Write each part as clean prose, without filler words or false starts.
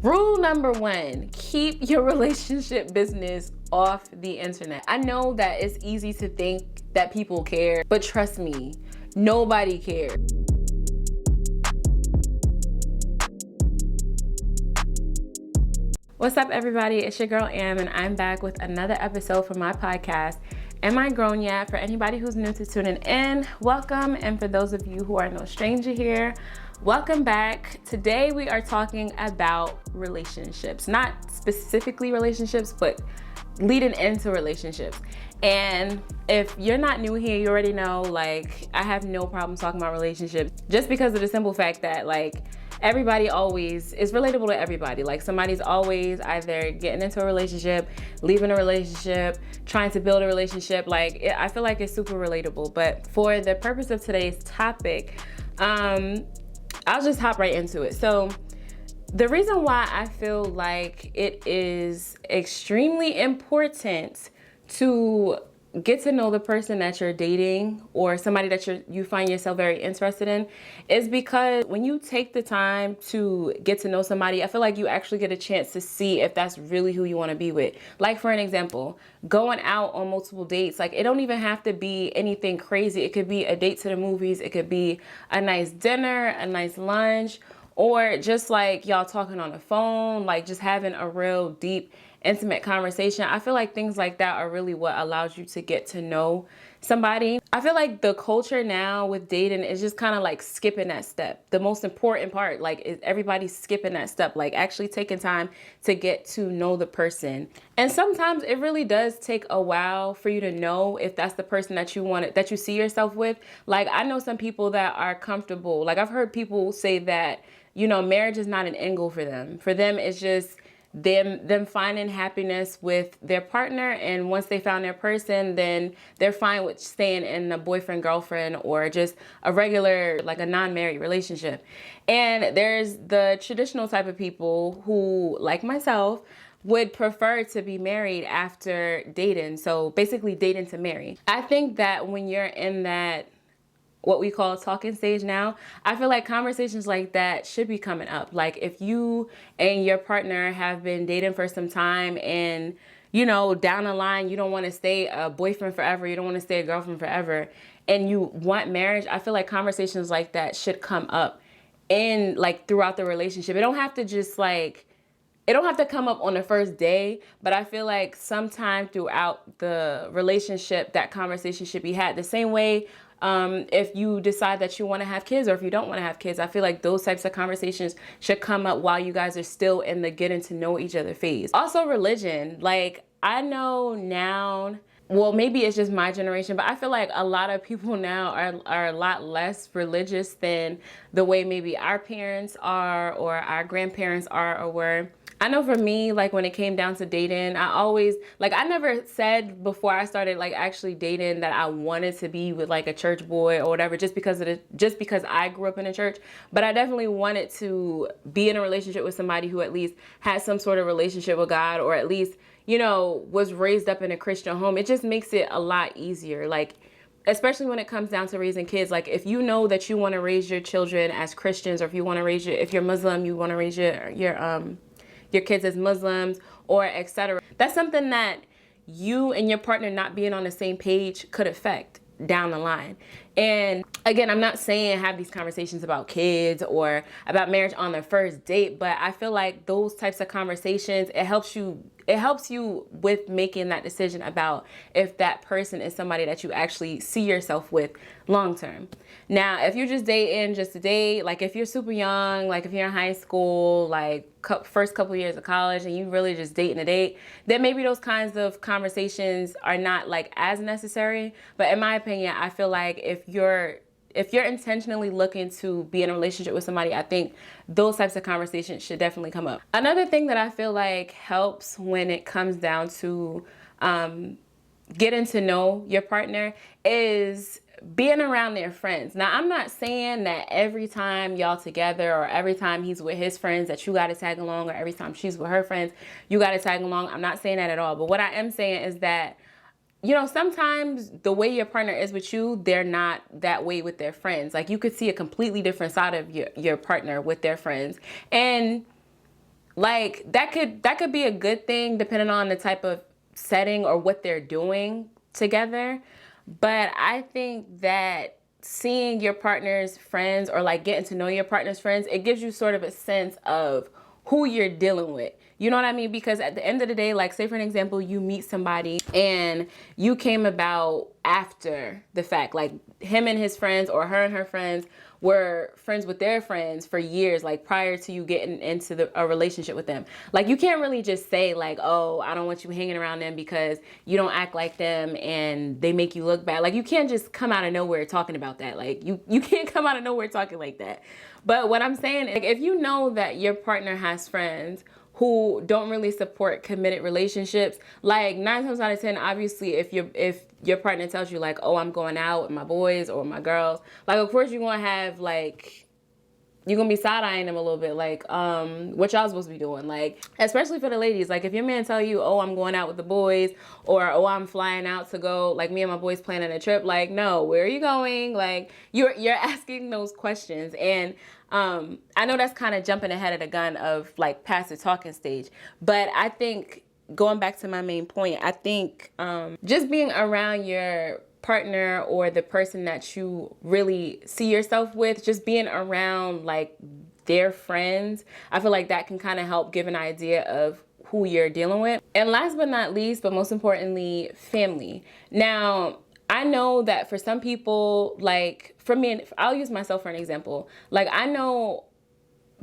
Rule number one, keep your relationship business off the internet. I know that it's easy to think that people care, but trust me, nobody cares. What's up, everybody? It's your girl Am, and I'm back with another episode for my podcast. Am I grown yet? For anybody who's new to tuning in, welcome. And for those of you who are no stranger here, welcome back. Today we are talking about relationships, not specifically relationships, but leading into relationships. And if you're not new here, you already know, like, I have no problem talking about relationships just because of the simple fact that, like, everybody always is relatable to everybody. Like, somebody's always either getting into a relationship, leaving a relationship, trying to build a relationship. Like, I feel like it's super relatable. But for the purpose of today's topic, I'll just hop right into it. So the reason why I feel like it is extremely important to get to know the person that you're dating or somebody that you find yourself very interested in is because when you take the time to get to know somebody, I feel like you actually get a chance to see if that's really who you want to be with. Like, for an example, going out on multiple dates, like, it don't even have to be anything crazy. It could be a date to the movies. It could be a nice dinner, a nice lunch, or just like y'all talking on the phone, like just having a real deep, intimate conversation. I feel like things like that are really what allows you to get to know somebody. I feel like the culture now with dating is just kind of like skipping that step. The most important part, like, is everybody's skipping that step, like actually taking time to get to know the person. And sometimes it really does take a while for you to know if that's the person that you want, that you see yourself with. Like, I know some people that are comfortable. Like, I've heard people say that, you know, marriage is not an end goal for them. For them, it's just them finding happiness with their partner, and once they found their person, then they're fine with staying in a boyfriend, girlfriend, or just a regular, like a non-married relationship. And there's the traditional type of people who, like myself, would prefer to be married after dating. So basically dating to marry. I think that when you're in that what we call talking stage now, I feel like conversations like that should be coming up. Like, if you and your partner have been dating for some time and, you know, down the line, you don't want to stay a boyfriend forever, you don't want to stay a girlfriend forever, and you want marriage, I feel like conversations like that should come up in, like, throughout the relationship. It don't have to just, like, it don't have to come up on the first day, but I feel like sometime throughout the relationship, that conversation should be had. The same way, if you decide that you want to have kids or if you don't want to have kids, I feel like those types of conversations should come up while you guys are still in the getting to know each other phase. Also, religion. Like, I know now, well, maybe it's just my generation, but I feel like a lot of people now are a lot less religious than the way maybe our parents are or our grandparents are or were. I know for me, like, when it came down to dating, I always, like, I never said before I started, like, actually dating that I wanted to be with, like, a church boy or whatever, just because I grew up in a church. But I definitely wanted to be in a relationship with somebody who at least had some sort of relationship with God, or at least, you know, was raised up in a Christian home. It just makes it a lot easier. Like, especially when it comes down to raising kids. Like, if you know that you want to raise your children as Christians, or if you want to raise if you're Muslim, you want to raise your kids as Muslims, or etc. That's something that you and your partner not being on the same page could affect down the line. And again, I'm not saying have these conversations about kids or about marriage on the first date, but I feel like those types of conversations, it helps you with making that decision about if that person is somebody that you actually see yourself with long term. Now, if you're just dating just to date, like, if you're super young, like if you're in high school, like first couple years of college, and you really just dating a date, then maybe those kinds of conversations are not, like, as necessary. But in my opinion, I feel like if you're intentionally looking to be in a relationship with somebody, I think those types of conversations should definitely come up. Another thing that I feel like helps when it comes down to getting to know your partner is being around their friends. Now, I'm not saying that every time y'all together or every time he's with his friends that you got to tag along, or every time she's with her friends you got to tag along. I'm not saying that at all. But what I am saying is that, you know, sometimes the way your partner is with you, they're not that way with their friends. Like, you could see a completely different side of your partner with their friends. And like that could be a good thing depending on the type of setting or what they're doing together. But I think that seeing your partner's friends or like getting to know your partner's friends, it gives you sort of a sense of who you're dealing with. You know what I mean? Because at the end of the day, like say for an example, you meet somebody and you came about after the fact, like him and his friends or her and her friends were friends with their friends for years, like prior to you getting into a relationship with them. Like you can't really just say like, oh, I don't want you hanging around them because you don't act like them and they make you look bad. Like you can't just come out of nowhere talking about that. Like you can't come out of nowhere talking like that. But what I'm saying is, if you know that your partner has friends who don't really support committed relationships, like 9 times out of 10, obviously, if your partner tells you like, oh, I'm going out with my boys or my girls, like of course you're gonna have like, you're gonna be side-eyeing them a little bit, like, what y'all supposed to be doing? Like, especially for the ladies, like if your man tell you, oh, I'm going out with the boys, or oh, I'm flying out to go, like me and my boys planning a trip, like, no, where are you going? Like, you're asking those questions. And I know that's kind of jumping ahead of the gun of like past the talking stage, but I think going back to my main point, I think just being around your partner or the person that you really see yourself with, just being around like their friends, I feel like that can kind of help give an idea of who you're dealing with. And last but not least, but most importantly, family. Now, I know that for some people, like for me, I'll use myself for an example. Like I know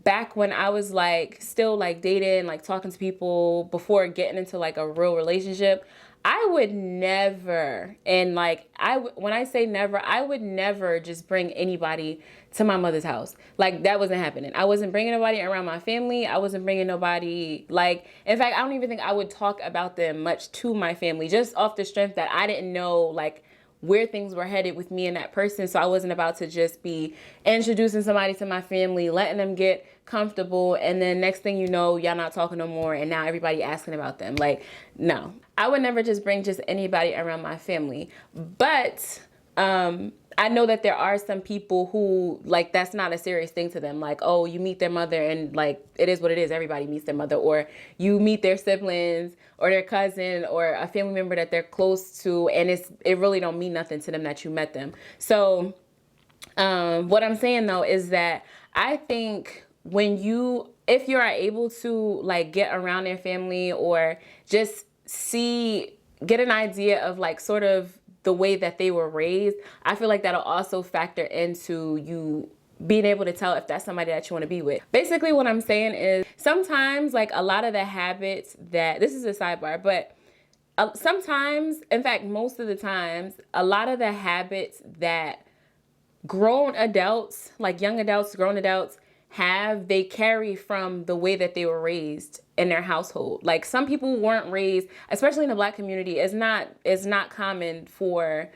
back when I was like still like dating, like talking to people before getting into like a real relationship, I would never, and like when I say never, I would never just bring anybody to my mother's house. Like that wasn't happening. I wasn't bringing nobody around my family. I wasn't bringing nobody, like, in fact, I don't even think I would talk about them much to my family, just off the strength that I didn't know like where things were headed with me and that person. So I wasn't about to just be introducing somebody to my family, letting them get comfortable, and then next thing you know, y'all not talking no more, and now everybody asking about them. Like, no. I would never just bring just anybody around my family. But I know that there are some people who, like, that's not a serious thing to them. Like, oh, you meet their mother and, like, it is what it is. Everybody meets their mother. Or you meet their siblings or their cousin or a family member that they're close to, and it really don't mean nothing to them that you met them. So what I'm saying, though, is that I think if you are able to, like, get around their family or just get an idea of, like, sort of the way that they were raised, I feel like that'll also factor into you being able to tell if that's somebody that you want to be with. Basically, what I'm saying is sometimes, like, a lot of the habits this is a sidebar, but sometimes, in fact, most of the times, a lot of the habits that grown adults, like young adults, grown adults, they carry from the way that they were raised in their household. Like some people weren't raised, especially in the Black community, it's not common for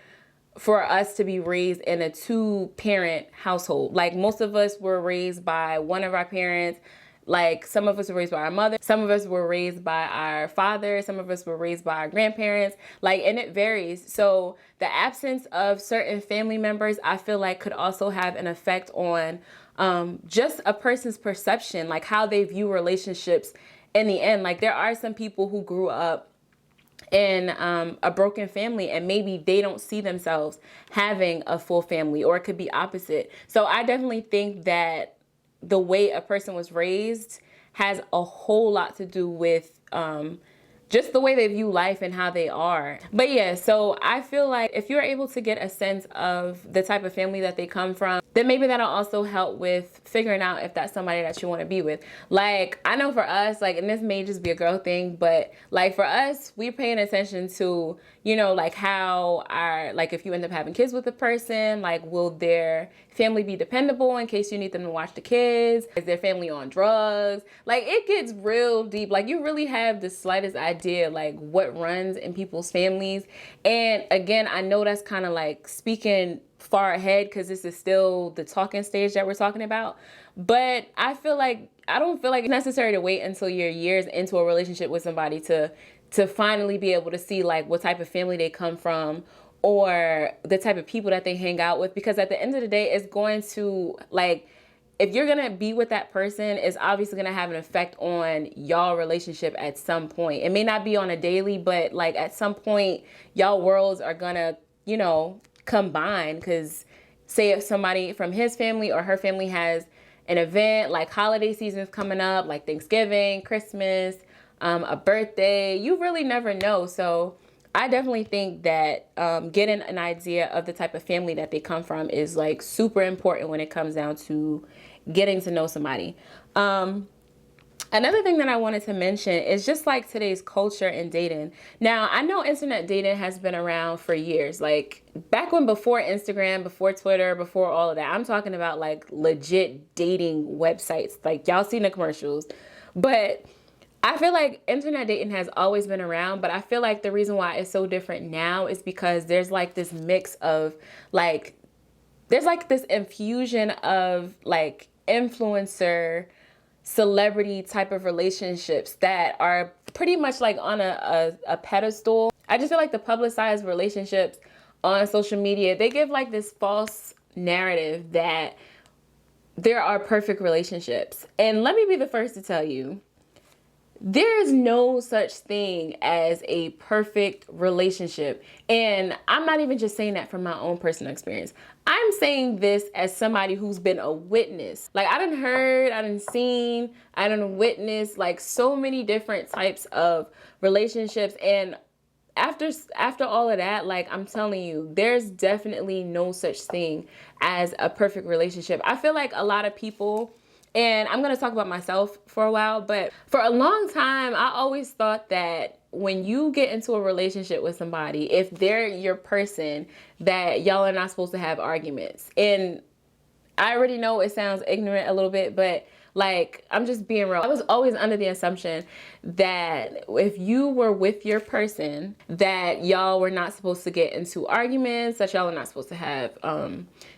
us to be raised in a 2-parent household. Like most of us were raised by one of our parents. Like some of us were raised by our mother, some of us were raised by our father, some of us were raised by our grandparents, like, and it varies. So the absence of certain family members, I feel like could also have an effect on just a person's perception, like how they view relationships in the end. Like there are some people who grew up in a broken family and maybe they don't see themselves having a full family, or it could be opposite. So I definitely think that the way a person was raised has a whole lot to do with just the way they view life and how they are. But yeah, so I feel like if you're able to get a sense of the type of family that they come from, then maybe that'll also help with figuring out if that's somebody that you want to be with. Like, I know for us, like, and this may just be a girl thing, but like for us, we're paying attention to, you know, like how like if you end up having kids with a person, like will their family be dependable in case you need them to watch the kids? Is their family on drugs? Like it gets real deep. Like you really have the slightest idea like what runs in people's families. And again, I know that's kind of like speaking far ahead because this is still the talking stage that we're talking about. But I don't feel like it's necessary to wait until you're years into a relationship with somebody to finally be able to see like what type of family they come from or the type of people that they hang out with, because at the end of the day, it's going to like if you're gonna be with that person, it's obviously gonna have an effect on y'all relationship at some point. It may not be on a daily, but like at some point, y'all worlds are gonna, you know, combine. Because say if somebody from his family or her family has an event, like holiday season's coming up, like Thanksgiving, Christmas, a birthday, you really never know. So I definitely think that getting an idea of the type of family that they come from is like super important when it comes down to getting to know somebody. Another thing that I wanted to mention is just like today's culture in dating. Now, I know internet dating has been around for years, like back when, before Instagram, before Twitter, before all of that. I'm talking about like legit dating websites. Like y'all seen the commercials. But I feel like internet dating has always been around, but I feel like the reason why it's so different now is because there's like this mix of like, there's like this infusion of like influencer, celebrity type of relationships that are pretty much like on a pedestal. I just feel like the publicized relationships on social media, they give like this false narrative that there are perfect relationships. And let me be the first to tell you, there is no such thing as a perfect relationship. And I'm not even just saying that from my own personal experience. I'm saying this as somebody who's been a witness. Like I done heard, I done seen, I done witnessed like so many different types of relationships. And after all of that, like I'm telling you, there's definitely no such thing as a perfect relationship. I feel like a lot of people, and I'm going to talk about myself for a while, but for a long time, I always thought that when you get into a relationship with somebody, if they're your person, that y'all are not supposed to have arguments. And I already know it sounds ignorant a little bit, but like, I'm just being real. I was always under the assumption that if you were with your person, that y'all were not supposed to get into arguments, that y'all are not supposed to have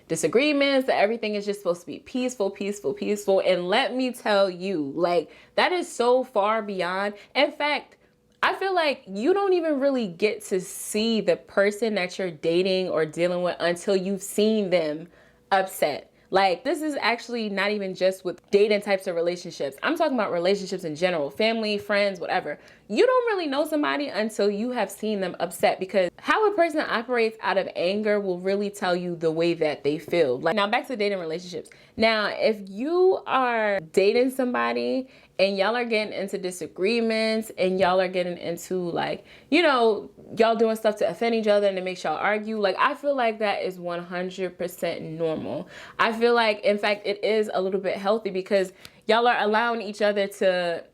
disagreements, that everything is just supposed to be peaceful, peaceful, peaceful. And let me tell you, like, that is so far beyond. In fact, I feel like you don't even really get to see the person that you're dating or dealing with until you've seen them upset. Like, this is actually not even just with dating types of relationships. I'm talking about relationships in general, family, friends, whatever. You don't really know somebody until you have seen them upset, because how a person operates out of anger will really tell you the way that they feel. Like, now back to dating relationships. Now, if you are dating somebody and y'all are getting into disagreements and y'all are getting into like, you know, y'all doing stuff to offend each other and it makes y'all argue, like, I feel like that is 100% normal. I feel like, in fact, it is a little bit healthy, because y'all are allowing each other to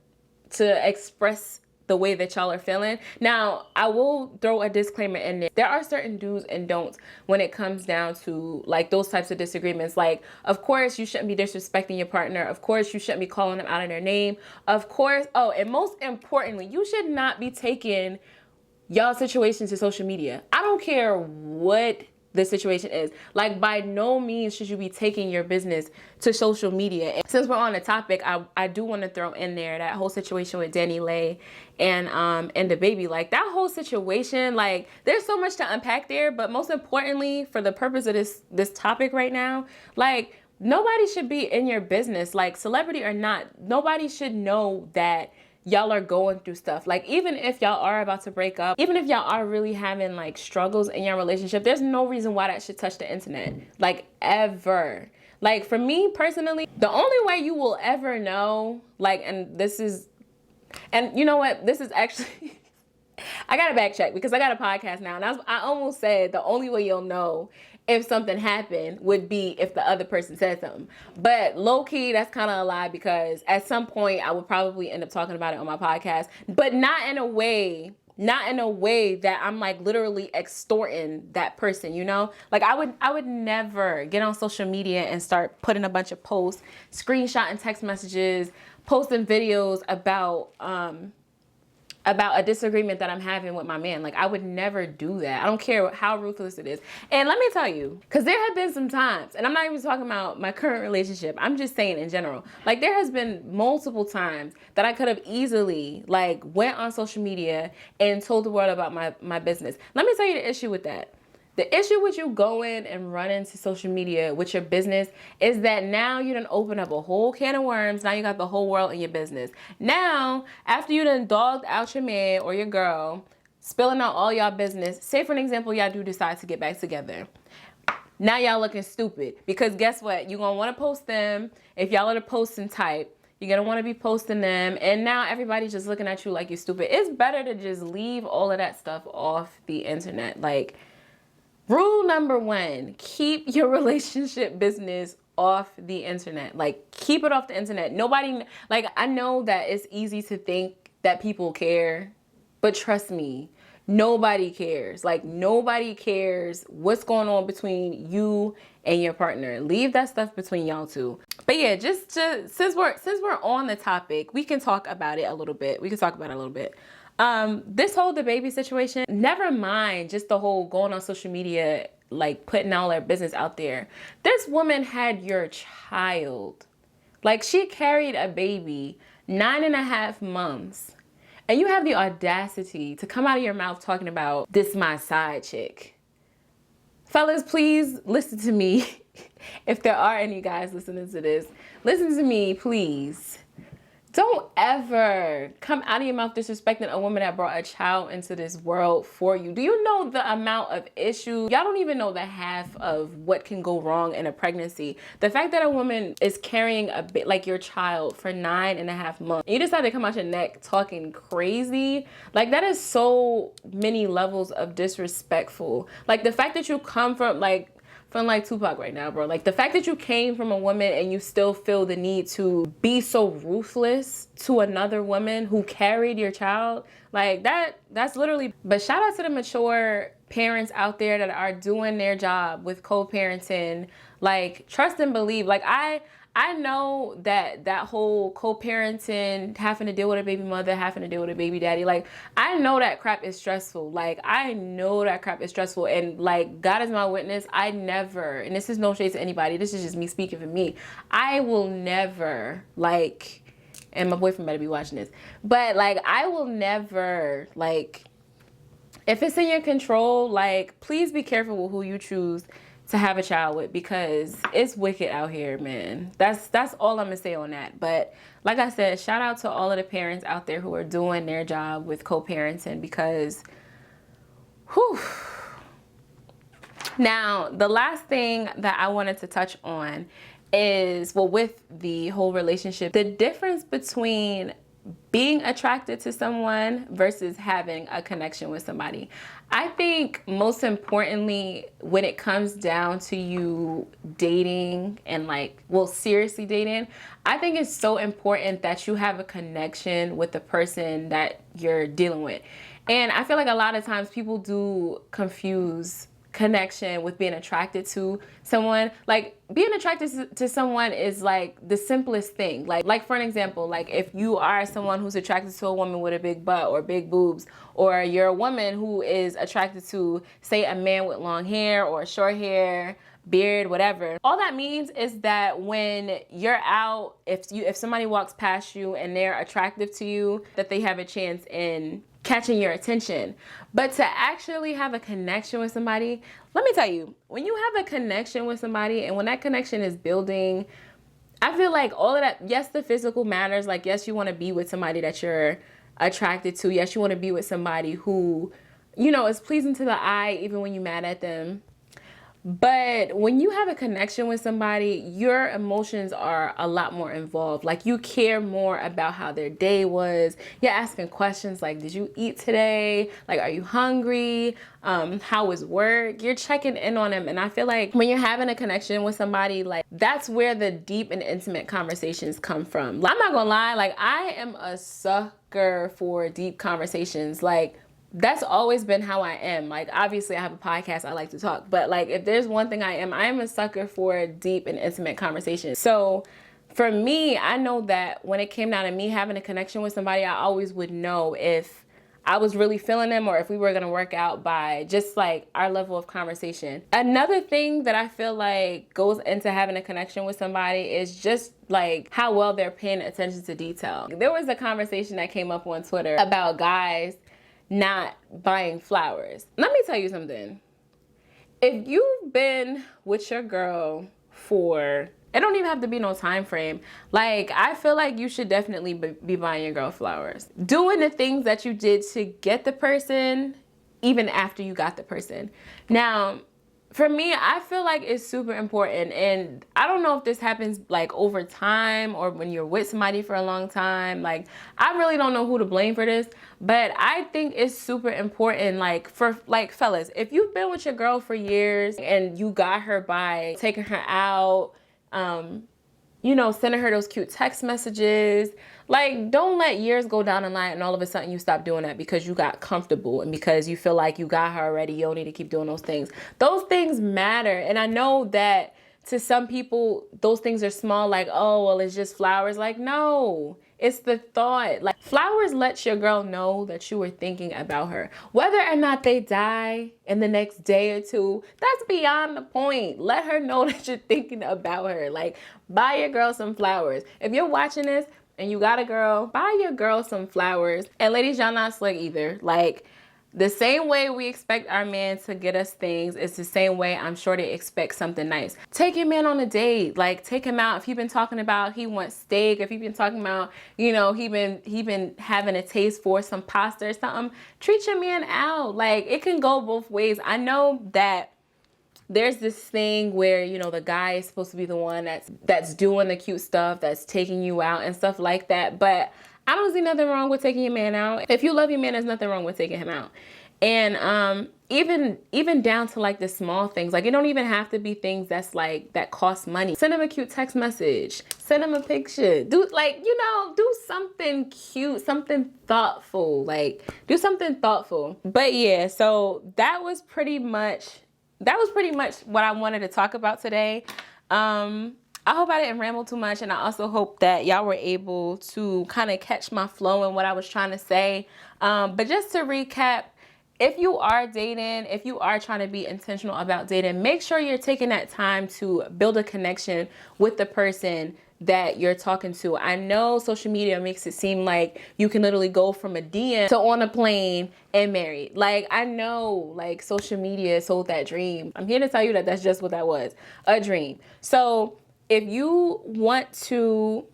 express the way that y'all are feeling. Now, I will throw a disclaimer in there. There are certain do's and don'ts when it comes down to like those types of disagreements. Like, of course, you shouldn't be disrespecting your partner. Of course, you shouldn't be calling them out of their name. Of course. Oh, and most importantly, you should not be taking y'all situations to social media. I don't care what the situation is. Like, by no means should you be taking your business to social media. And since we're on the topic, I do want to throw in there that whole situation with Danny Lay and the baby. Like, that whole situation, like, there's so much to unpack there. But most importantly, for the purpose of this topic right now, like, nobody should be in your business. Like, celebrity or not, nobody should know that y'all are going through stuff. Like, even if y'all are about to break up, even if y'all are really having like struggles in your relationship, there's no reason why that should touch the internet, like, ever. Like, for me personally, the only way you will ever know, like, and you know what, this is actually I gotta backtrack, because I got a podcast now, and I almost said the only way you'll know if something happened would be if the other person said something. But low key, that's kind of a lie, because at some point I would probably end up talking about it on my podcast, but not in a way that I'm like literally extorting that person, you know? Like, I would never get on social media and start putting a bunch of posts, screenshotting text messages, posting videos about a disagreement that I'm having with my man. Like, I would never do that. I don't care how ruthless it is. And let me tell you, because there have been some times, and I'm not even talking about my current relationship, I'm just saying in general, like, there has been multiple times that I could have easily like went on social media and told the world about my business. Let me tell you the issue with that. The issue with you going and running to social media with your business is that now you done open up a whole can of worms. Now you got the whole world in your business. Now, after you done dogged out your man or your girl, spilling out all y'all business, say for an example, y'all do decide to get back together. Now y'all looking stupid because guess what? You're going to want to post them. If y'all are the posting type, you're going to want to be posting them. And now everybody's just looking at you like you're stupid. It's better to just leave all of that stuff off the internet. Like, rule number 1, keep your relationship business off the internet. Like, keep it off the internet. Nobody, like, I know that it's easy to think that people care, but trust me, nobody cares. Like, nobody cares what's going on between you and your partner. Leave that stuff between y'all two. But yeah, just since we're on the topic, we can talk about it a little bit. This whole the baby situation, never mind just the whole going on social media, like putting all their business out there. This woman had your child. Like, she carried a baby 9.5 months. And you have the audacity to come out of your mouth talking about this my side chick. Fellas, please listen to me. If there are any guys listening to this, listen to me, please. Don't ever come out of your mouth disrespecting a woman that brought a child into this world for you. Do you know the amount of issues? Y'all don't even know the half of what can go wrong in a pregnancy. The fact that a woman is carrying a bit like your child for 9.5 months, and you decide to come out your neck talking crazy, like, that is so many levels of disrespectful. Like, the fact that you come from like Tupac right now, bro. Like, the fact that you came from a woman and you still feel the need to be so ruthless to another woman who carried your child, like, that's literally. But shout out to the mature parents out there that are doing their job with co-parenting. Like, trust and believe. Like, I know that whole co-parenting, having to deal with a baby mother, having to deal with a baby daddy, like, I know that crap is stressful. Like, I know that crap is stressful. And, like, God is my witness, I never, and this is no shade to anybody, this is just me speaking for me, I will never, like, and my boyfriend better be watching this, but, like, I will never, like, if it's in your control, like, please be careful with who you choose to have a child with, because it's wicked out here, man. That's all I'm gonna say on that. But like I said, shout out to all of the parents out there who are doing their job with co-parenting, because whew. Now, the last thing that I wanted to touch on is, well, with the whole relationship, the difference between being attracted to someone versus having a connection with somebody. I think most importantly, when it comes down to you dating and, like, well, seriously dating, I think it's so important that you have a connection with the person that you're dealing with. And I feel like a lot of times people do confuse connection with being attracted to someone. Like, being attracted to someone is like the simplest thing. Like for an example, like, if you are someone who's attracted to a woman with a big butt or big boobs, or you're a woman who is attracted to, say, a man with long hair or short hair, beard, whatever, all that means is that when you're out, if somebody walks past you and they're attractive to you, that they have a chance in catching your attention. But to actually have a connection with somebody, let me tell you, when you have a connection with somebody and when that connection is building, I feel like all of that, yes, the physical matters. Like, yes, you want to be with somebody that you're attracted to. Yes, you want to be with somebody who, you know, is pleasing to the eye, even when you're mad at them. But when you have a connection with somebody, your emotions are a lot more involved. Like, you care more about how their day was. You're asking questions like, did you eat today? Like, are you hungry? How was work? You're checking in on them. And I feel like when you're having a connection with somebody, like, that's where the deep and intimate conversations come from. I'm not gonna lie, like, I am a sucker for deep conversations. Like, that's always been how I am. Like, obviously I have a podcast, I like to talk, but, like, if there's one thing I am a sucker for deep and intimate conversations. So for me, I know that when it came down to me having a connection with somebody, I always would know if I was really feeling them or if we were gonna work out by just, like, our level of conversation. Another thing that I feel like goes into having a connection with somebody is just, like, how well they're paying attention to detail. There was a conversation that came up on Twitter about guys not buying flowers. Let me tell you something. if you've been with your girl for, it don't even have to be no time frame. Like, I feel like you should definitely be buying your girl flowers. Doing the things that you did to get the person, even after you got the person. Now, for me, I feel like it's super important, and I don't know if this happens like over time or when you're with somebody for a long time. Like, I really don't know who to blame for this, but I think it's super important, like, for like fellas, if you've been with your girl for years and you got her by taking her out, you know, sending her those cute text messages. Like, don't let years go down the line and all of a sudden you stop doing that because you got comfortable and because you feel like you got her already. You don't need to keep doing those things. Those things matter. And I know that to some people, those things are small, like, oh, well, it's just flowers. Like, no, it's the thought. Like, flowers let your girl know that you were thinking about her. Whether or not they die in the next day or two, that's beyond the point. Let her know that you're thinking about her. Like, buy your girl some flowers. If you're watching this and you got a girl, buy your girl some flowers. And ladies, y'all not slick either. Like, the same way we expect our man to get us things, it's the same way I'm sure they expect something nice. Take your man on a date. Like, take him out. If you've been talking about he wants steak, if you've been talking about, you know, he been having a taste for some pasta or something, treat your man out. Like, it can go both ways. I know that there's this thing where, you know, the guy is supposed to be the one that's doing the cute stuff, that's taking you out and stuff like that. But I don't see nothing wrong with taking your man out. If you love your man, there's nothing wrong with taking him out. And even down to like the small things. Like, it don't even have to be things that's like that cost money. Send him a cute text message. Send him a picture. Do, like, you know, do something cute, something thoughtful. Like, do something thoughtful. But yeah, so that was pretty much what I wanted to talk about today. I hope I didn't ramble too much, and I also hope that y'all were able to kind of catch my flow and what I was trying to say. But just to recap, if you are dating, if you are trying to be intentional about dating, make sure you're taking that time to build a connection with the person that you're talking to. I know social media makes it seem like you can literally go from a DM to on a plane and married. Like, I know, like, social media sold that dream. I'm here to tell you that that's just what that was, a dream. So if you want to,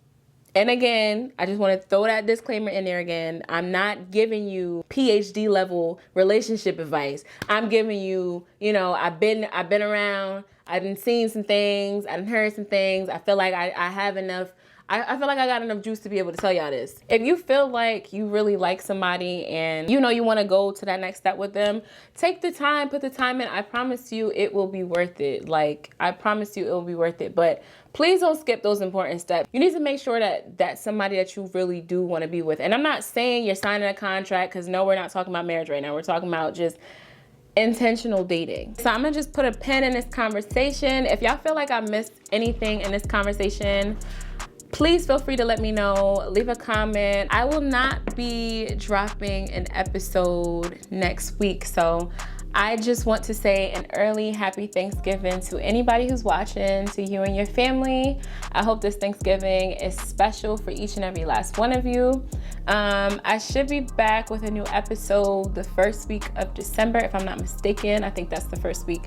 and again, I just want to throw that disclaimer in there again. I'm not giving you PhD level relationship advice. I'm giving you, you know, I've been around, I've been seeing some things, I've heard some things. I feel like I have enough. I feel like I got enough juice to be able to tell y'all this. If you feel like you really like somebody and you know you want to go to that next step with them, take the time, put the time in. I promise you it will be worth it. Like, I promise you it will be worth it. But please don't skip those important steps. You need to make sure that that's somebody that you really do want to be with. And I'm not saying you're signing a contract, because no, we're not talking about marriage right now. We're talking about just intentional dating. So I'm gonna just put a pin in this conversation. If y'all feel like I missed anything in this conversation, please feel free to let me know. Leave a comment. I will not be dropping an episode next week, so I just want to say an early happy Thanksgiving to anybody who's watching, to you and your family. I hope this Thanksgiving is special for each and every last one of you. I should be back with a new episode the first week of December, if I'm not mistaken. I think that's the first week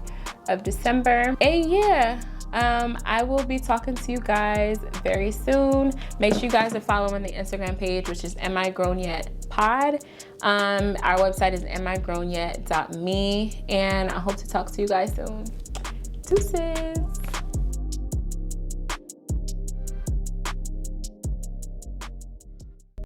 of December. And yeah, I will be talking to you guys very soon. Make sure you guys are following the Instagram page, which is Am I Grown Yet Pod. Our website is amigrownyet.me, and I hope to talk to you guys soon. Deuces.